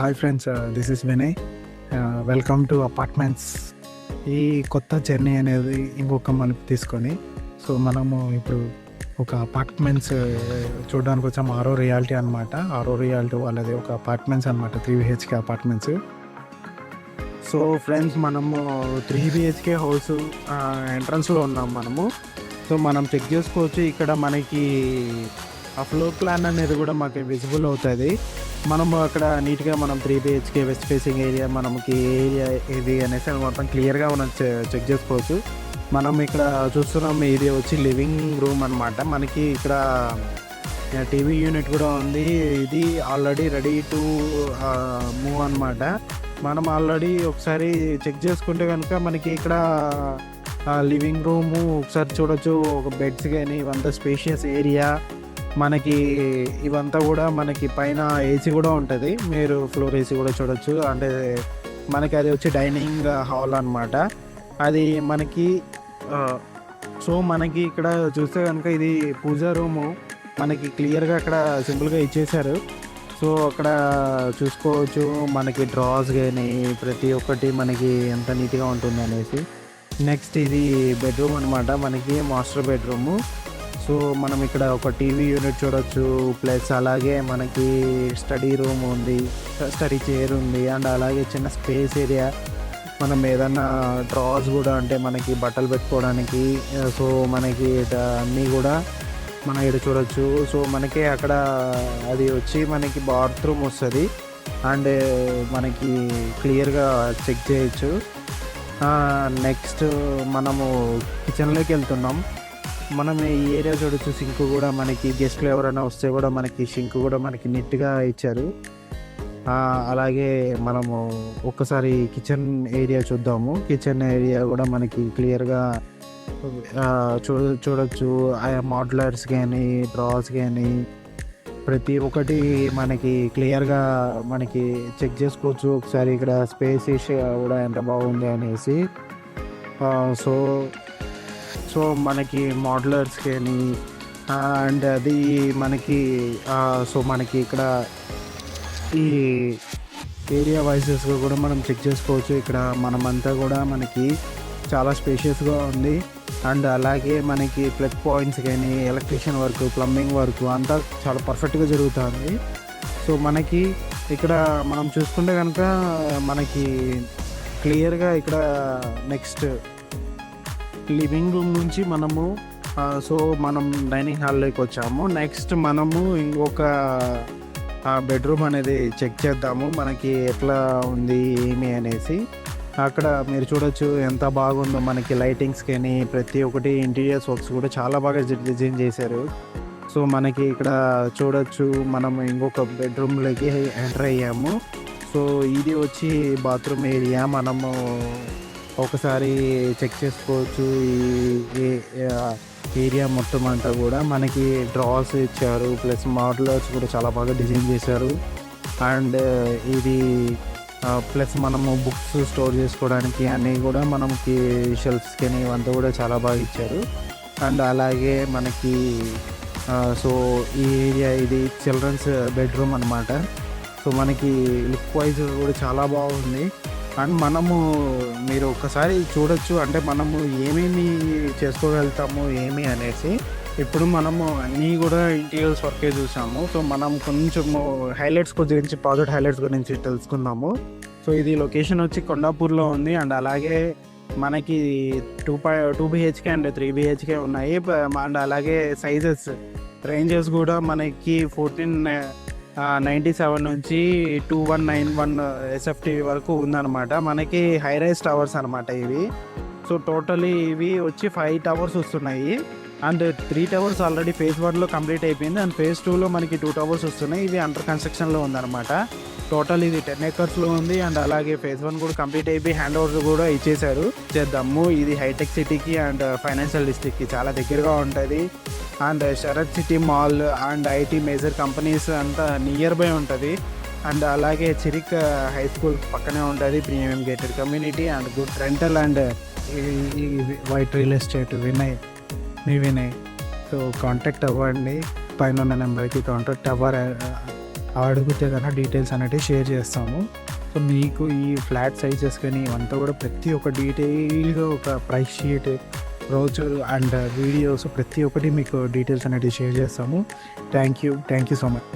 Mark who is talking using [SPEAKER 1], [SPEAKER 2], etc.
[SPEAKER 1] Hi friends, this is Vinay. Welcome to apartments. ఈ కొత్త journey అనేది ఇంకొక మలుపు తీసుకొని మనము ఇప్పుడు ఒక అపార్ట్మెంట్స్ చూడడానికి వచ్చాము. ఆరో రియాలిటీ అనమాట. ఆరో రియాలిటీ వాళ్ళది ఒక అపార్ట్మెంట్స్ అనమాట, 3 BHK అపార్ట్మెంట్స్. సో ఫ్రెండ్స్, మనము 3 BHK హౌస్ ఎంట్రన్స్లో ఉన్నాం మనము. మనం చెక్ చేసుకోవచ్చు. ఇక్కడ మనకి ఆ ఫ్లోర్ ప్లాన్ అనేది కూడా మాకు విజిబుల్ అవుతుంది. మనము అక్కడ నీట్గా మనం 3 BHK వెస్ట్ ఫేసింగ్ ఏరియా, మనకి ఏరియా ఇది అనేసి మొత్తం క్లియర్గా మనం చెక్ చేసుకోవచ్చు. మనం ఇక్కడ చూస్తున్నాం, ఇది వచ్చి లివింగ్ రూమ్ అనమాట. మనకి ఇక్కడ టీవీ యూనిట్ కూడా ఉంది. ఇది ఆల్రెడీ రెడీ టు మూవ్ అనమాట. మనం ఆల్రెడీ ఒకసారి చెక్ చేసుకుంటే కనుక మనకి ఇక్కడ లివింగ్ రూము ఒకసారి చూడొచ్చు. ఒక బెడ్స్ కానీ ఇవంతా స్పేషియస్ ఏరియా. మనకి ఇవంతా కూడా మనకి పైన ఏసీ కూడా ఉంటుంది. మీరు ఫ్లోర్ ఏసీ కూడా చూడొచ్చు. అంటే మనకి అది వచ్చి డైనింగ్ హాల్ అనమాట. అది మనకి మనకి ఇక్కడ చూస్తే కనుక ఇది పూజా రూము. మనకి క్లియర్గా అక్కడ సింపుల్గా ఇచ్చేసారు. అక్కడ చూసుకోవచ్చు. మనకి డ్రాస్ కానీ ప్రతి ఒక్కటి మనకి ఎంత నీట్గా ఉంటుంది అనేసి. నెక్స్ట్ ఇది బెడ్రూమ్ అనమాట, మనకి మాస్టర్ బెడ్రూము. మనం ఇక్కడ ఒక టీవీ యూనిట్ చూడొచ్చు. ప్లస్ అలాగే మనకి స్టడీ రూమ్ ఉంది, స్టడీ చైర్ ఉంది. అండ్ అలాగే చిన్న స్పేస్ ఏరియా. మనం ఏదన్నా డ్రాస్ కూడా, అంటే మనకి బట్టలు పెట్టుకోవడానికి మనకి అన్నీ కూడా మనం ఇక్కడ చూడొచ్చు. మనకి అక్కడ అది వచ్చి మనకి బాత్రూమ్ వస్తుంది. అండ్ మనకి క్లియర్గా చెక్ చేయొచ్చు. నెక్స్ట్ మనము కిచెన్లోకి వెళ్తున్నాం. మనం ఈ ఏరియా చూడొచ్చు. సింక్ కూడా మనకి గెస్ట్లు ఎవరైనా వస్తే కూడా మనకి సింక్ కూడా మనకి నీట్గా ఇచ్చారు. అలాగే మనము ఒక్కసారి కిచెన్ ఏరియా చూద్దాము. కిచెన్ ఏరియా కూడా మనకి క్లియర్గా చూడొచ్చు. మాడ్యులర్స్ కానీ డ్రాస్ కానీ ప్రతి ఒక్కటి మనకి క్లియర్గా మనకి చెక్ చేసుకోవచ్చు. ఒకసారి ఇక్కడ స్పేస్ కూడా ఎంత బాగుంది అనేసి. మనకి మాడ్యులర్స్ కానీ అండ్ అది మనకి మనకి ఇక్కడ ఈ ఏరియా వైజెస్ కూడా మనం చెక్ చేసుకోవచ్చు. ఇక్కడ మనమంతా కూడా మనకి చాలా స్పేషియస్గా ఉంది. అండ్ అలాగే మనకి ప్లగ్ పాయింట్స్ కానీ ఎలక్ట్రీషియన్ వర్క్, ప్లంబింగ్ వర్క్ అంతా చాలా పర్ఫెక్ట్గా జరుగుతుంది. మనకి ఇక్కడ మనం చూసుకుంటే కనుక మనకి క్లియర్గా ఇక్కడ నెక్స్ట్ లివింగ్ రూమ్ నుంచి మనము మనం డైనింగ్ హాల్లోకి వచ్చాము. నెక్స్ట్ మనము ఇంకొక బెడ్రూమ్ అనేది చెక్ చేద్దాము, మనకి ఎట్లా ఉంది ఏమి అనేసి. అక్కడ మీరు చూడొచ్చు ఎంత బాగుందో. మనకి లైటింగ్స్ కానీ ప్రతి ఒక్కటి ఇంటీరియర్స్ వర్క్స్ కూడా చాలా బాగా డిజైన్ చేశారు. మనకి ఇక్కడ చూడొచ్చు. మనం ఇంకొక బెడ్రూమ్లోకి ఎంటర్ అయ్యాము. ఇది వచ్చి బాత్రూమ్ ఏరియా. మనము ఒకసారి చెక్ చేసుకోవచ్చు. ఈ ఏరియా మొత్తం అంతా కూడా మనకి డ్రాస్ ఇచ్చారు. ప్లస్ మాడ్యులర్స్ కూడా చాలా బాగా డిజైన్ చేశారు. అండ్ ఇది ప్లస్ మనము బుక్స్ స్టోర్ చేసుకోవడానికి అన్నీ కూడా మనకి షెల్ఫ్స్ కానీ ఇవంతా కూడా చాలా బాగా ఇచ్చారు. అండ్ అలాగే మనకి ఈ ఏరియా ఇది చిల్డ్రన్స్ బెడ్రూమ్ అనమాట. మనకి లుక్ వైజ్ కూడా చాలా బాగుంది. అండ్ మనము మీరు ఒక్కసారి చూడొచ్చు, అంటే మనము ఏమేమి చేసుకోగలుగుతాము ఏమి అనేసి. ఇప్పుడు మనము అన్నీ కూడా ఇంటీరియర్స్ వర్కే చూసాము. మనం కొంచెము హైలైట్స్ గురించి, ప్రాజెక్ట్ హైలైట్స్ గురించి తెలుసుకుందాము. ఇది లొకేషన్ వచ్చి కొండాపూర్లో ఉంది. అండ్ అలాగే మనకి 2 BHK అండ్ 3 BHK ఉన్నాయి. అండ్ అలాగే సైజెస్ రేంజెస్ కూడా మనకి 1497 నుంచి 2191 SFT వరకు ఉందన్నమాట. మనకి హై రైజ్ టవర్స్ అనమాట ఇవి. టోటలీ ఇవి వచ్చి 5 టవర్స్ వస్తున్నాయి. అండ్ 3 టవర్స్ ఆల్రెడీ ఫేజ్ 1లో కంప్లీట్ అయిపోయింది. అండ్ ఫేజ్ 2లో మనకి 2 టవర్స్ వస్తున్నాయి. ఇవి అండర్ కన్స్ట్రక్షన్లో ఉందన్నమాట. టోటల్ ఇది 10 acresలో ఉంది. అండ్ అలాగే ఫేజ్ 1 కూడా కంప్లీట్ అయిపోయి హ్యాండ్ ఓవర్స్ కూడా ఇచ్చేశారు. చేద్దాము. ఇది హైటెక్ సిటీకి అండ్ ఫైనాన్షియల్ డిస్ట్రిక్ట్కి చాలా దగ్గరగా ఉంటుంది. And Sarath city mall and IT major companies అంతా నియర్ బై ఉంటుంది. అండ్ అలాగే చిరిక్ హై స్కూల్ పక్కనే ఉంటుంది. Premium gated community and good rental and white real estate Vinay. Contact అవ్వండి. పైన ఉన్న నెంబర్కి కాంటాక్ట్ అడిగితే కనుక డీటెయిల్స్ అనేటివి షేర్ చేస్తాము. సో మీకు ఈ ఫ్లాట్ సైజెస్ కానీ ఇవంతా కూడా ప్రతి ఒక్క డీటెయిల్గా ఒక price sheet, brochure and videos ప్రతి ఒక్కటి మీకు డీటెయిల్స్ అనేటివి షేర్ చేస్తాము. Thank you so much.